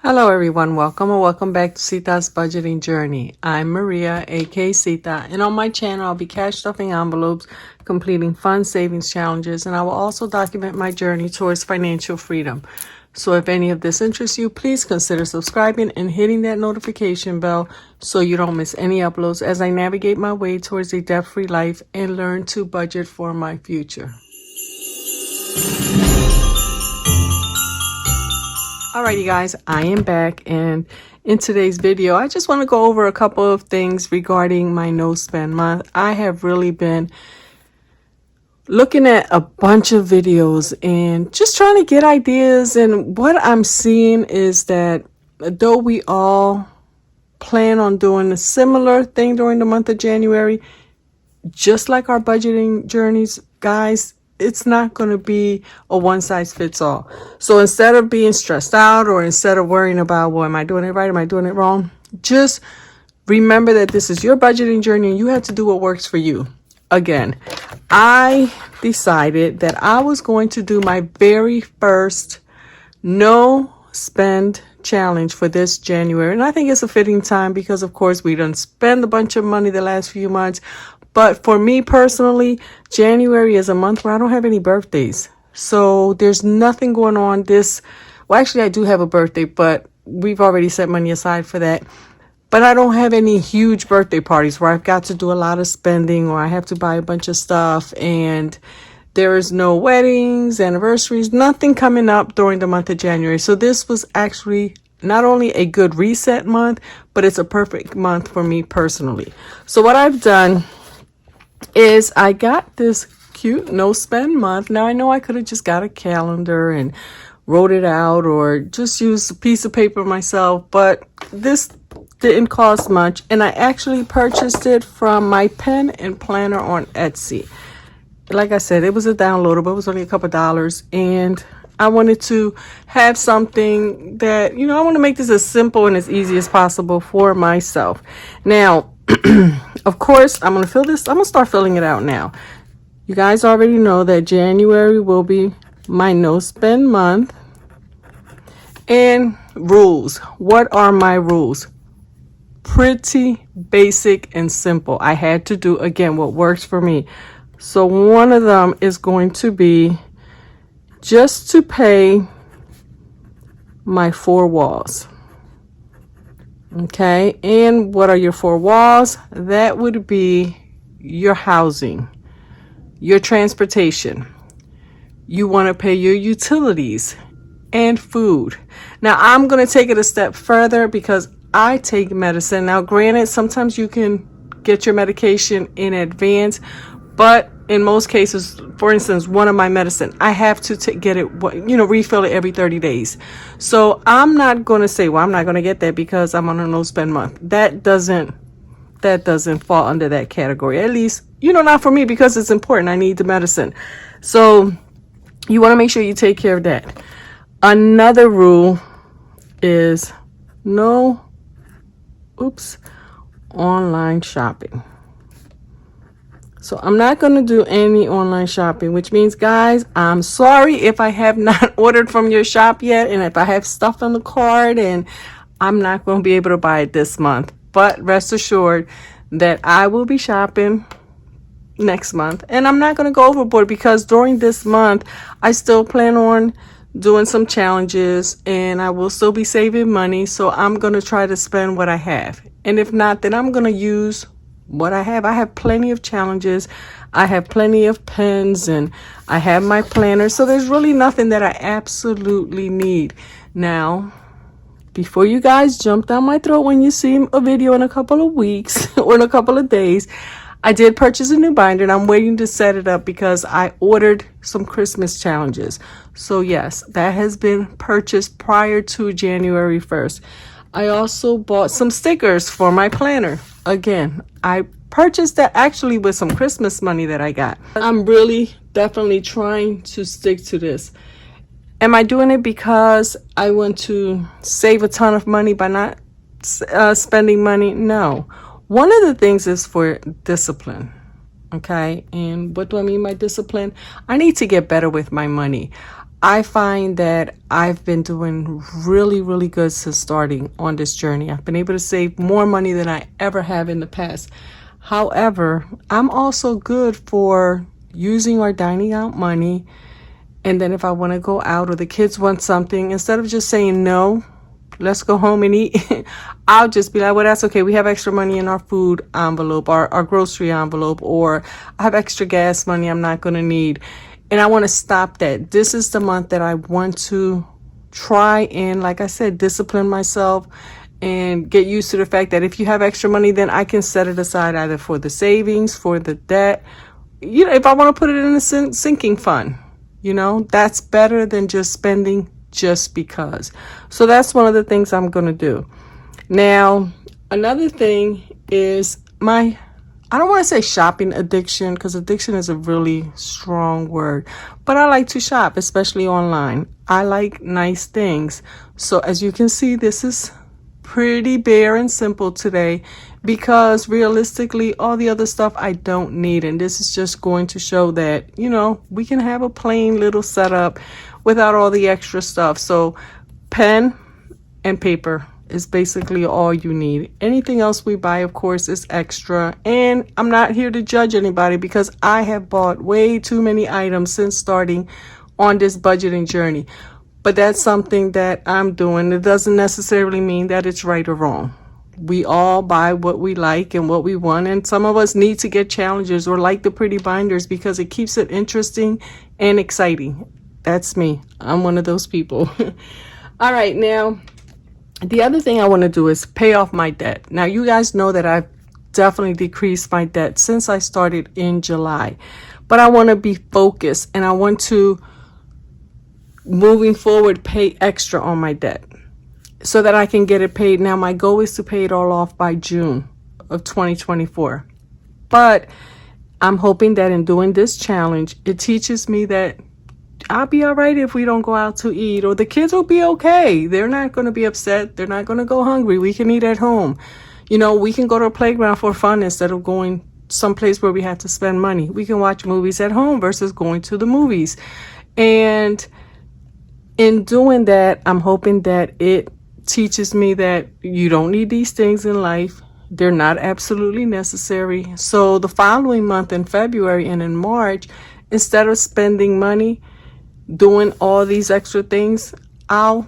Hello everyone, welcome or welcome back to Sita's Budgeting Journey. I'm Maria, aka Sita, and on my channel I'll be cash stuffing envelopes, completing fun savings challenges, and I will also document my journey towards financial freedom. So if any of this interests you, please consider subscribing and hitting that notification bell so you don't miss any uploads as I navigate my way towards a debt-free life and learn to budget for my future. Alrighty guys, I am back, and in today's video I just want to go over a couple of things regarding my no spend month. I have really been looking at a bunch of videos and just trying to get ideas, and what I'm seeing is that though we all plan on doing a similar thing during the month of January, just like our budgeting journeys, guys, it's not going to be a one size fits all. So instead of being stressed out or instead of worrying about, well, am I doing it right? Am I doing it wrong? Just remember that this is your budgeting journey and you have to do what works for you. Again, I decided that I was going to do my very first no spend challenge for this January. And I think it's a fitting time because, of course, we done spend a bunch of money the last few months. But for me personally, January is a month where I don't have any birthdays. So there's nothing going on well, actually I do have a birthday, but we've already set money aside for that. But I don't have any huge birthday parties where I've got to do a lot of spending or I have to buy a bunch of stuff, and there is no weddings, anniversaries, nothing coming up during the month of January. So this was actually not only a good reset month, but it's a perfect month for me personally. So what I've done is I got this cute no spend month. Now I know I could have just got a calendar and wrote it out or just used a piece of paper myself, but this didn't cost much, and I actually purchased it from my pen and planner on Etsy. Like I said, it was a downloadable. It was only a couple dollars, and I wanted to have something that, I want to make this as simple and as easy as possible for myself. Now, of course, I'm going to start filling it out now. You guys already know that January will be my no spend month. And rules. What are my rules? Pretty basic and simple. I had to do, again, what works for me. So one of them is going to be just to pay my 4 walls. Okay, and what are your 4 walls? That would be your housing, your transportation. You want to pay your utilities and food. Now I'm going to take it a step further because I take medicine. Now granted, sometimes you can get your medication in advance, but in most cases, for instance, one of my medicine, I have to get it, refill it every 30 days. So I'm not going to say, well, I'm not going to get that because I'm on a no spend month. That doesn't fall under that category. At least, not for me, because it's important. I need the medicine. So you want to make sure you take care of that. Another rule is no online shopping. So I'm not going to do any online shopping, which means, guys, I'm sorry if I have not ordered from your shop yet, and if I have stuff on the cart and I'm not going to be able to buy it this month. But rest assured that I will be shopping next month, and I'm not going to go overboard because during this month I still plan on doing some challenges and I will still be saving money. So I'm going to try to spend what I have, and if not, then I'm going to use what I have. I have plenty of challenges. I have plenty of pens, and I have my planner. So there's really nothing that I absolutely need. Now, before you guys jump down my throat when you see a video in a couple of weeks or in a couple of days, I did purchase a new binder, and I'm waiting to set it up because I ordered some Christmas challenges. So yes, that has been purchased prior to January 1st. I also bought some stickers for my planner. Again, I purchased that actually with some Christmas money that I got. I'm really definitely trying to stick to this. Am I doing it because I want to save a ton of money by not spending money? No. One of the things is for discipline. Okay, and what do I mean by discipline? I need to get better with my money. I find that I've been doing really, really good since starting on this journey. I've been able to save more money than I ever have in the past. However, I'm also good for using our dining out money. And then if I want to go out or the kids want something, instead of just saying no, let's go home and eat, I'll just be like, well, that's okay. We have extra money in our food envelope, our grocery envelope, or I have extra gas money I'm not going to need. And I want to stop that. This is the month that I want to try and, like I said, discipline myself and get used to the fact that if you have extra money, then I can set it aside either for the savings, for the debt. If I want to put it in a sinking fund, that's better than just spending just because. So that's one of the things I'm going to do. Now, another thing is I don't want to say shopping addiction, because addiction is a really strong word, but I like to shop, especially online. I like nice things. So as you can see, this is pretty bare and simple today, because realistically all the other stuff I don't need, and this is just going to show that we can have a plain little setup without all the extra stuff. So pen and paper is basically all you need. Anything else we buy, of course, is extra. And I'm not here to judge anybody, because I have bought way too many items since starting on this budgeting journey. But that's something that I'm doing. It doesn't necessarily mean that it's right or wrong. We all buy what we like and what we want, and some of us need to get challenges or like the pretty binders because it keeps it interesting and exciting. That's me. I'm one of those people. All right, now the other thing I want to do is pay off my debt. Now, you guys know that I've definitely decreased my debt since I started in July, but I want to be focused, and I want to, moving forward, pay extra on my debt so that I can get it paid. Now, my goal is to pay it all off by June of 2024. But I'm hoping that in doing this challenge, it teaches me that I'll be all right if we don't go out to eat, or the kids will be okay. They're not going to be upset. They're not going to go hungry. We can eat at home. We can go to a playground for fun instead of going someplace where we have to spend money. We can watch movies at home versus going to the movies. And in doing that, I'm hoping that it teaches me that you don't need these things in life. They're not absolutely necessary. So the following month, in February and in March, instead of spending money doing all these extra things, I'll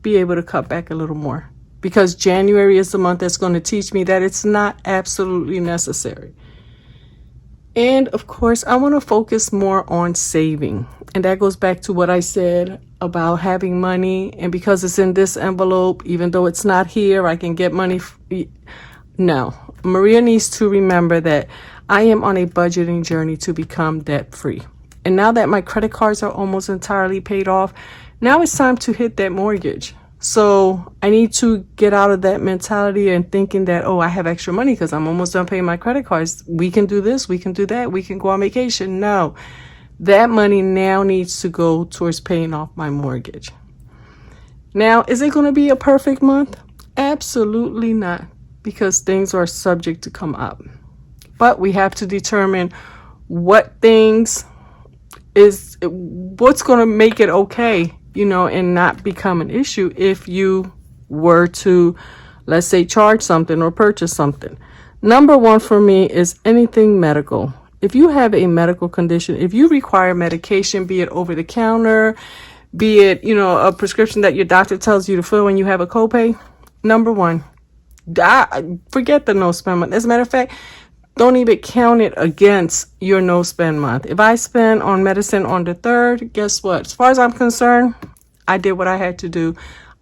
be able to cut back a little more, because January is the month that's going to teach me that it's not absolutely necessary. And of course, I want to focus more on saving. And that goes back to what I said about having money. And because it's in this envelope, even though it's not here, I can get money. No, Maria needs to remember that I am on a budgeting journey to become debt free. And now that my credit cards are almost entirely paid off, now it's time to hit that mortgage. So I need to get out of that mentality and thinking that, I have extra money because I'm almost done paying my credit cards. We can do this, we can do that, we can go on vacation. No, that money now needs to go towards paying off my mortgage. Now, is it going to be a perfect month? Absolutely not, because things are subject to come up. But we have to determine what's going to make it okay, and not become an issue if you were to, let's say, charge something or purchase something. Number one for me is anything medical. If you have a medical condition, if you require medication, be it over the counter, be it, a prescription that your doctor tells you to fill when you have a copay, number one, forget the no spend month. As a matter of fact, don't even count it against your no spend month. If I spend on medicine on the 3rd, guess what? As far as I'm concerned, I did what I had to do.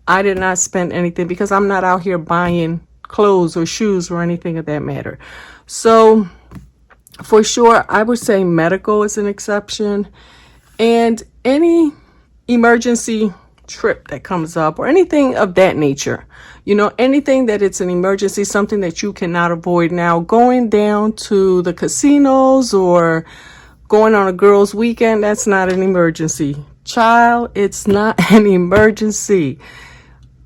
I did not spend anything, because I'm not out here buying clothes or shoes or anything of that matter. So for sure, I would say medical is an exception, and any emergency trip that comes up or anything of that nature, anything that it's an emergency, something that you cannot avoid. Now, going down to the casinos or going on a girls' weekend, that's not an emergency. Child, it's not an emergency.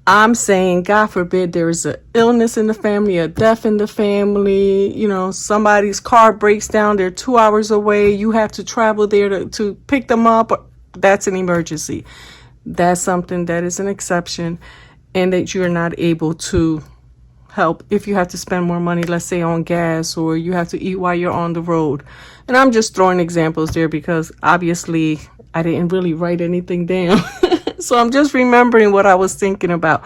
I'm saying, God forbid, there is an illness in the family, a death in the family, somebody's car breaks down, they're 2 hours away, you have to travel there to pick them up. That's an emergency. That's something that is an exception, and that you're not able to help if you have to spend more money, let's say on gas, or you have to eat while you're on the road. And I'm just throwing examples there because obviously I didn't really write anything down. So I'm just remembering what I was thinking about.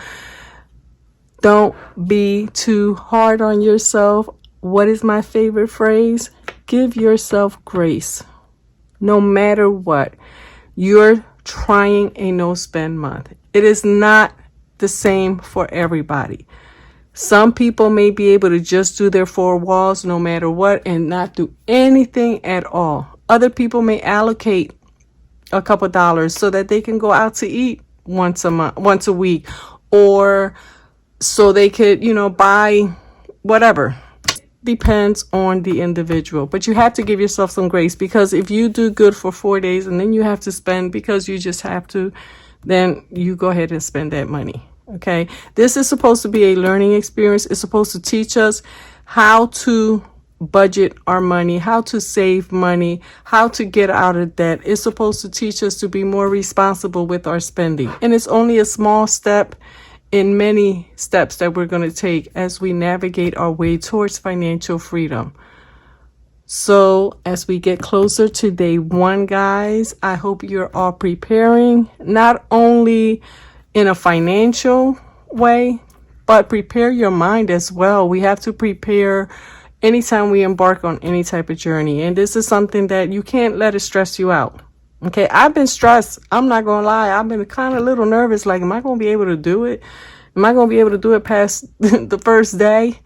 Don't be too hard on yourself. What is my favorite phrase? Give yourself grace. No matter what, you're trying a no spend month. It is not the same for everybody. Some people may be able to just do their 4 walls no matter what and not do anything at all. Other people may allocate a couple dollars so that they can go out to eat once a week, or so they could, buy whatever. Depends on the individual, but you have to give yourself some grace, because if you do good for 4 days and then you have to spend because you just have to, then you go ahead and spend that money. Okay, this is supposed to be a learning experience. It's supposed to teach us how to budget our money, how to save money, how to get out of debt. It's supposed to teach us to be more responsible with our spending, and it's only a small step in many steps that we're going to take as we navigate our way towards financial freedom. So as we get closer to day 1, guys, I hope you're all preparing, not only in a financial way, but prepare your mind as well. We have to prepare anytime we embark on any type of journey. And this is something that you can't let it stress you out. Okay, I've been stressed. I'm not going to lie. I've been kind of a little nervous. Like, am I going to be able to do it? Am I going to be able to do it past the first day?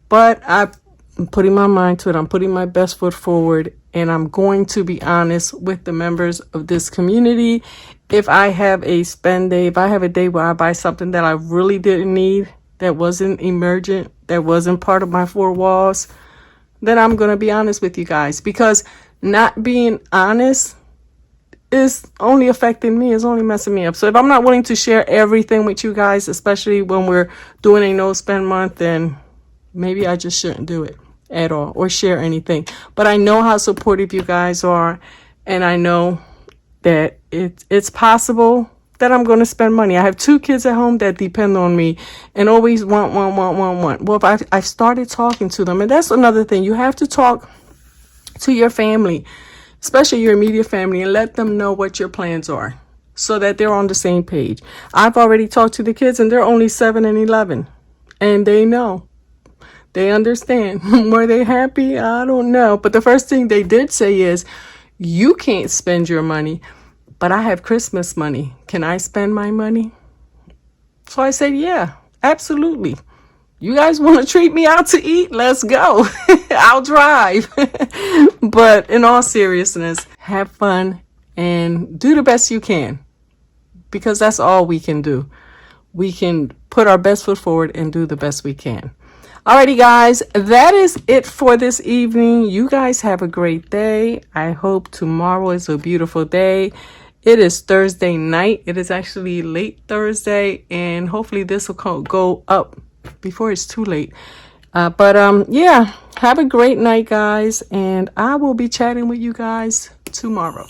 But I'm putting my mind to it. I'm putting my best foot forward. And I'm going to be honest with the members of this community. If I have a spend day, if I have a day where I buy something that I really didn't need, that wasn't emergent, that wasn't part of my 4 walls, then I'm going to be honest with you guys. Because not being honest is only affecting me, is only messing me up. So if I'm not willing to share everything with you guys, especially when we're doing a no spend month, then maybe I just shouldn't do it at all or share anything. But I know how supportive you guys are, and I know that it's possible that I'm going to spend money. I have 2 kids at home that depend on me and always want. Well, if I've started talking to them, and that's another thing, you have to talk to your family, especially your immediate family, and let them know what your plans are so that they're on the same page. I've already talked to the kids, and they're only 7 and 11, and they know. They understand. Were they happy? I don't know. But the first thing they did say is, you can't spend your money, but I have Christmas money. Can I spend my money? So I said, yeah, absolutely. You guys want to treat me out to eat? Let's go. I'll drive. But in all seriousness, have fun and do the best you can, because that's all we can do. We can put our best foot forward and do the best we can. Alrighty, guys, that is it for this evening. You guys have a great day. I hope tomorrow is a beautiful day. It is Thursday night. It is actually late Thursday, and hopefully this will go up before it's too late. Yeah, have a great night, guys, and I will be chatting with you guys tomorrow.